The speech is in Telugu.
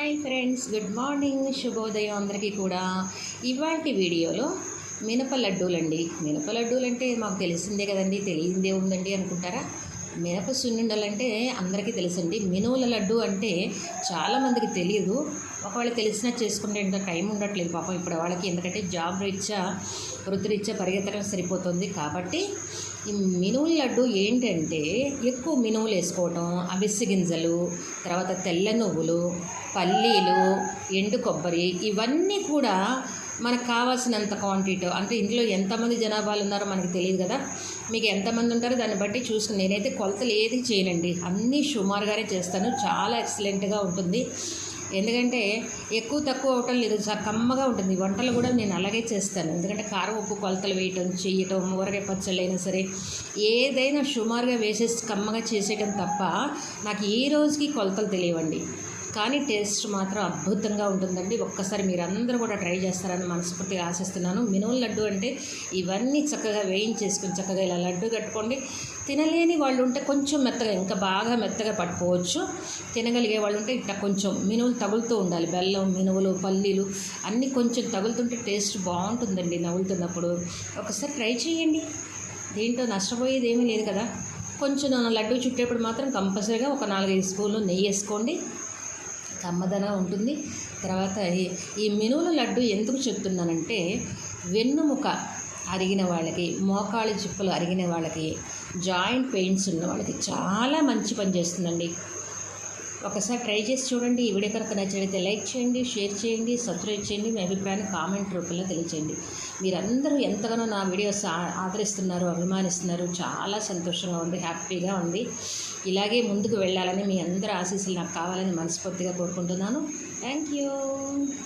హాయ్ ఫ్రెండ్స్, గుడ్ మార్నింగ్, శుభోదయం అందరికీ కూడా. ఇవాటి వీడియోలో మినప లడ్డూలండి. మినప లడ్డూలు అంటే మాకు తెలిసిందే కదండి, తెలియందే ఉందండి అనుకుంటారా? మినప సున్నుండలు అంటే అందరికీ తెలుసండి. మినువుల లడ్డు అంటే చాలామందికి తెలియదు. ఒకవేళ తెలిసినా చేసుకుంటే ఎంత టైం ఉండట్లేదు పాపం ఇప్పుడు వాళ్ళకి, ఎందుకంటే జాబ్ రీత్యా వృత్తిరీత్యా పరిగెత్తడం సరిపోతుంది. కాబట్టి ఈ మినువుల లడ్డు ఏంటంటే ఎక్కువ మినువులు వేసుకోవటం, అవిసె గింజలు, తర్వాత తెల్ల నువ్వులు, పల్లీలు, ఎండు కొబ్బరి, ఇవన్నీ కూడా మనకు కావాల్సినంత క్వాంటిటీ, అంటే ఇంట్లో ఎంతమంది జనాభాలు ఉన్నారో మనకు తెలియదు కదా. మీకు ఎంతమంది ఉంటారో దాన్ని బట్టి చూసుకుని, నేనైతే కొలతలు ఏది చేయనండి, అన్నీ సుమారుగానే చేస్తాను. చాలా ఎక్సలెంట్గా ఉంటుంది. ఎందుకంటే ఎక్కువ తక్కువ అవటం లేదు, చాలా కమ్మగా ఉంటుంది. వంటలు కూడా నేను అలాగే చేస్తాను. ఎందుకంటే కారం ఉప్పు కొలతలు వేయటం, చేయటం, ఊరగాయ పచ్చళ్ళు అయినా సరే ఏదైనా సుమారుగా వేసేసి కమ్మగా చేసేయటం తప్ప నాకు ఈ రోజుకి కొలతలు తెలియవండి. కానీ టేస్ట్ మాత్రం అద్భుతంగా ఉంటుందండి. ఒక్కసారి మీరందరూ కూడా ట్రై చేస్తారని మనస్ఫూర్తిగా ఆశిస్తున్నాను. మినువుల లడ్డు అంటే ఇవన్నీ చక్కగా వేయించేసుకుని చక్కగా ఇలా లడ్డు కట్టుకోండి. తినలేని వాళ్ళు ఉంటే కొంచెం మెత్తగా, ఇంకా బాగా మెత్తగా పట్టుకోవచ్చు. తినగలిగే వాళ్ళు ఉంటే ఇట్లా కొంచెం మినువులు తగులుతూ ఉండాలి. బెల్లం, మినువులు, పల్లీలు అన్నీ కొంచెం తగులుతుంటే టేస్ట్ బాగుంటుందండి నవ్వులుతున్నప్పుడు. ఒకసారి ట్రై చేయండి. దీంట్లో నష్టపోయేది ఏమీ లేదు కదా. కొంచెం లడ్డు చుట్టేప్పుడు మాత్రం కంపల్సరీగా ఒక 4-5 స్పూన్లు నెయ్యి వేసుకోండి, కమ్మదనం ఉంటుంది. తర్వాత ఈ మినువుల లడ్డు ఎందుకు చెప్తున్నానంటే, వెన్నుముక అరిగిన వాళ్ళకి, మోకాళ్ళ చిప్పలు అరిగిన వాళ్ళకి, జాయింట్ పెయిన్స్ ఉన్న వాళ్ళకి చాలా మంచి పని చేస్తుందండి. ఒకసారి ట్రై చేసి చూడండి. ఈ వీడియో కనుక నచ్చినట్లయితే లైక్ చేయండి, షేర్ చేయండి, సబ్స్క్రైబ్ చేయండి. మీ అభిప్రాయాన్ని కామెంట్ రూపంలో తెలియచేయండి. మీరందరూ ఎంతగానో నా వీడియోస్ ఆదరిస్తున్నారు, అభిమానిస్తున్నారు. చాలా సంతోషంగా ఉంది, హ్యాపీగా ఉంది. ఇలాగే ముందుకు వెళ్ళాలని మీ అందరి ఆశీస్సులు నాకు కావాలని మనస్ఫూర్తిగా కోరుకుంటున్నాను. Thank you.